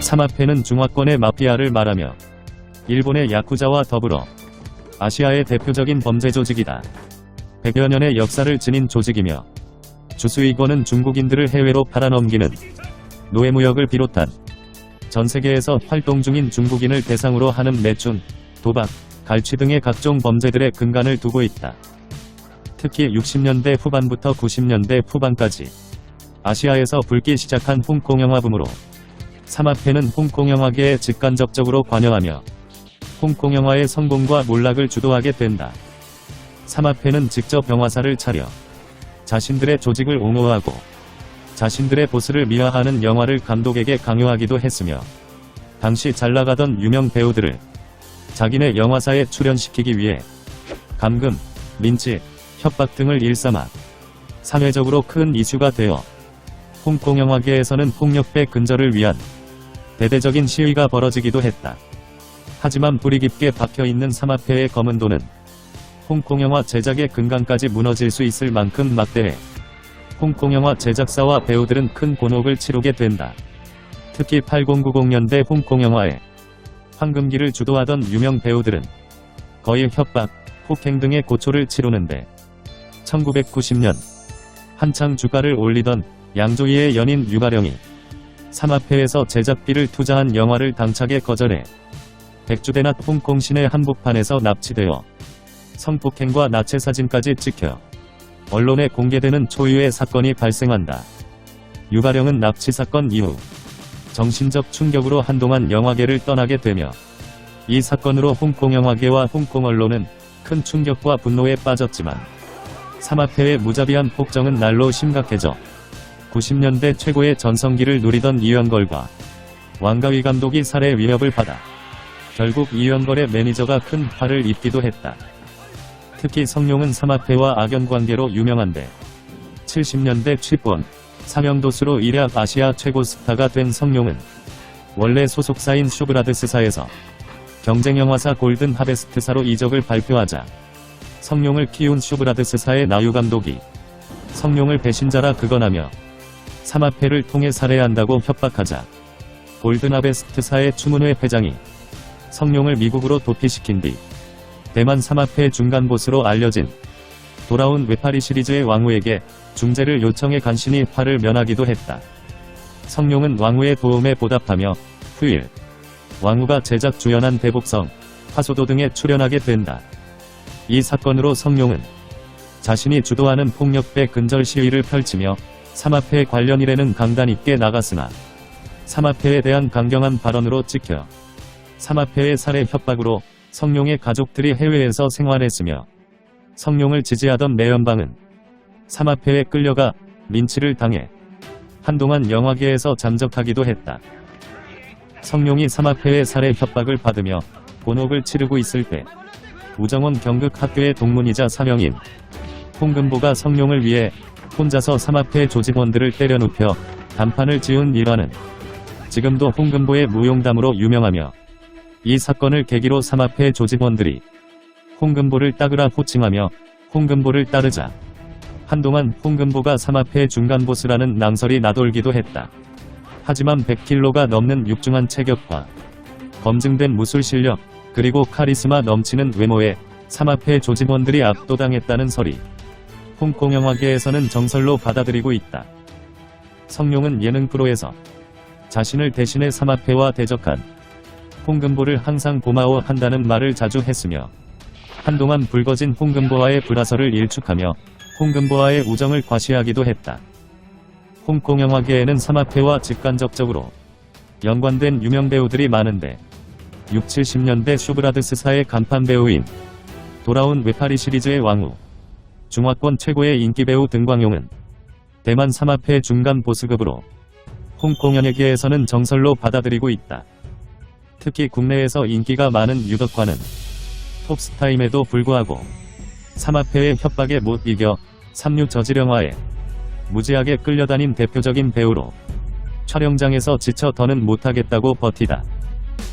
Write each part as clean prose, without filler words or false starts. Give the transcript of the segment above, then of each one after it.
삼합회는 중화권의 마피아를 말하며 일본의 야쿠자와 더불어 아시아의 대표적인 범죄 조직이다. 100여 년의 역사를 지닌 조직이며 주수익원은 중국인들을 해외로 팔아넘기는 노예무역을 비롯한 전세계에서 활동 중인 중국인을 대상으로 하는 매춘, 도박, 갈취 등의 각종 범죄들의 근간을 두고 있다. 특히 60년대 후반부터 90년대 후반까지 아시아에서 붉기 시작한 홍콩 영화붐으로 삼합회는 홍콩 영화계에 직간접적으로 관여하며 홍콩 영화의 성공과 몰락을 주도하게 된다. 삼합회는 직접 영화사를 차려 자신들의 조직을 옹호하고 자신들의 보스를 미화하는 영화를 감독에게 강요하기도 했으며 당시 잘나가던 유명 배우들을 자기네 영화사에 출연시키기 위해 감금, 린치, 협박 등을 일삼아 사회적으로 큰 이슈가 되어 홍콩 영화계에서는 폭력배 근절을 위한 대대적인 시위가 벌어지기도 했다. 하지만 뿌리 깊게 박혀있는 삼합회의 검은 돈은 홍콩 영화 제작의 근간까지 무너질 수 있을 만큼 막대해 홍콩 영화 제작사와 배우들은 큰 곤혹을 치르게 된다. 특히 80-90년대 홍콩 영화의 황금기를 주도하던 유명 배우들은 거의 협박, 폭행 등의 고초를 치르는데 1990년 한창 주가를 올리던 양조위의 연인 유가령이 삼합회에서 제작비를 투자한 영화를 당차게 거절해 백주대낮 홍콩 시내 한복판에서 납치되어 성폭행과 나체 사진까지 찍혀 언론에 공개되는 초유의 사건이 발생한다. 유가령은 납치 사건 이후 정신적 충격으로 한동안 영화계를 떠나게 되며 이 사건으로 홍콩 영화계와 홍콩 언론은 큰 충격과 분노에 빠졌지만 삼합회의 무자비한 폭정은 날로 심각해져 90년대 최고의 전성기를 누리던 이연걸과 왕가위 감독이 살해 위협을 받아 결국 이연걸의 매니저가 큰 화를 입기도 했다. 특히 성룡은 삼합회와 악연관계로 유명한데 70년대 취권, 상영도수로 일약 아시아 최고 스타가 된 성룡은 원래 소속사인 슈브라드스사에서 경쟁영화사 골든 하베스트사로 이적을 발표하자 성룡을 키운 슈브라드스사의 나유 감독이 성룡을 배신자라 극언하며 삼합회를 통해 살해한다고 협박하자 골든 하베스트사의 추문회 회장이 성룡을 미국으로 도피시킨 뒤 대만 삼합회 중간보스로 알려진 돌아온 외파리 시리즈의 왕후에게 중재를 요청해 간신히 화를 면하기도 했다. 성룡은 왕후의 도움에 보답하며 후일 왕후가 제작 주연한 대복성, 화소도 등에 출연하게 된다. 이 사건으로 성룡은 자신이 주도하는 폭력배 근절 시위를 펼치며 삼합회 관련 일에는 강단 있게 나갔으나 삼합회에 대한 강경한 발언으로 찍혀 삼합회의 살해 협박으로 성룡의 가족들이 해외에서 생활했으며 성룡을 지지하던 매연방은 삼합회에 끌려가 린치를 당해 한동안 영화계에서 잠적하기도 했다. 성룡이 삼합회의 살해 협박을 받으며 곤혹을 치르고 있을 때 우정원 경극학교의 동문이자 사명인 홍금보가 성룡을 위해 혼자서 삼합회 조직원들을 때려눕혀 단판을 지은 일화는 지금도 홍금보의 무용담으로 유명하며 이 사건을 계기로 삼합회 조직원들이 홍금보를 따그라 호칭하며 홍금보를 따르자 한동안 홍금보가 삼합회 중간보스라는 낭설이 나돌기도 했다. 하지만 100kg가 넘는 육중한 체격과 검증된 무술 실력 그리고 카리스마 넘치는 외모에 삼합회 조직원들이 압도당했다는 설이 홍콩 영화계에서는 정설로 받아들이고 있다. 성룡은 예능 프로에서 자신을 대신해 삼합회와 대적한 홍금보를 항상 고마워한다는 말을 자주 했으며 한동안 불거진 홍금보와의 불화설을 일축하며 홍금보와의 우정을 과시하기도 했다. 홍콩 영화계에는 삼합회와 직간접적으로 연관된 유명 배우들이 많은데 60-70년대 슈브라드스사의 간판 배우인 돌아온 외파리 시리즈의 왕후, 중화권 최고의 인기 배우 등광용은 대만 삼합회 중간 보스급으로 홍콩 연예계에서는 정설로 받아들이고 있다. 특히 국내에서 인기가 많은 유덕화는 톱스타임에도 불구하고 삼합회의 협박에 못 이겨 삼류 저지령화에 무지하게 끌려다닌 대표적인 배우로 촬영장에서 지쳐 더는 못하겠다고 버티다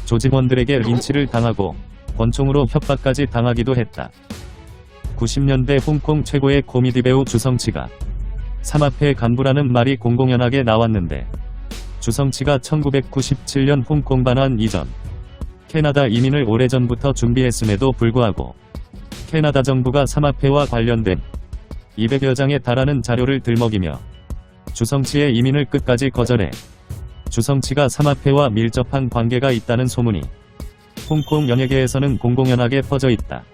조직원들에게 린치를 당하고 권총으로 협박까지 당하기도 했다. 90년대 홍콩 최고의 코미디 배우 주성치가 삼합회 간부라는 말이 공공연하게 나왔는데 주성치가 1997년 홍콩 반환 이전 캐나다 이민을 오래전부터 준비했음에도 불구하고 캐나다 정부가 삼합회와 관련된 200여 장에 달하는 자료를 들먹이며 주성치의 이민을 끝까지 거절해 주성치가 삼합회와 밀접한 관계가 있다는 소문이 홍콩 연예계에서는 공공연하게 퍼져 있다.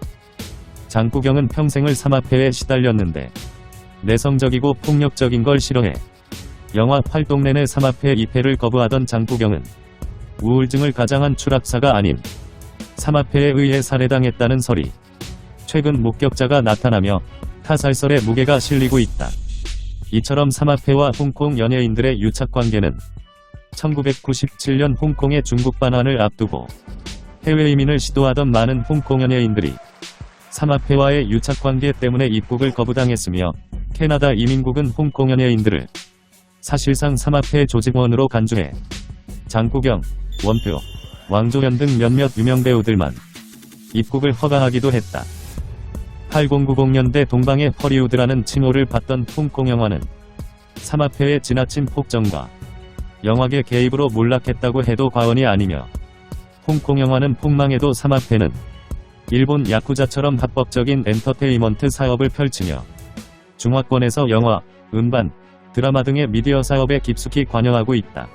장구경은 평생을 삼합회에 시달렸는데 내성적이고 폭력적인 걸 싫어해 영화 활동 내내 삼합회 입회를 거부하던 장구경은 우울증을 가장한 추락사가 아닌 삼합회에 의해 살해당했다는 설이 최근 목격자가 나타나며 타살설의 무게가 실리고 있다. 이처럼 삼합회와 홍콩 연예인들의 유착관계는 1997년 홍콩의 중국 반환을 앞두고 해외 이민을 시도하던 많은 홍콩 연예인들이 삼합회와의 유착관계 때문에 입국을 거부당했으며 캐나다 이민국은 홍콩 연예인들을 사실상 삼합회 조직원으로 간주해 장구경, 원표, 왕조연 등 몇몇 유명 배우들만 입국을 허가하기도 했다. 8090년대 동방의 허리우드라는 칭호를 받던 홍콩 영화는 삼합회의 지나친 폭정과 영화계 개입으로 몰락했다고 해도 과언이 아니며 홍콩 영화는 폭망해도 삼합회는 일본 야쿠자처럼 합법적인 엔터테인먼트 사업을 펼치며 중화권에서 영화, 음반, 드라마 등의 미디어 사업에 깊숙이 관여하고 있다.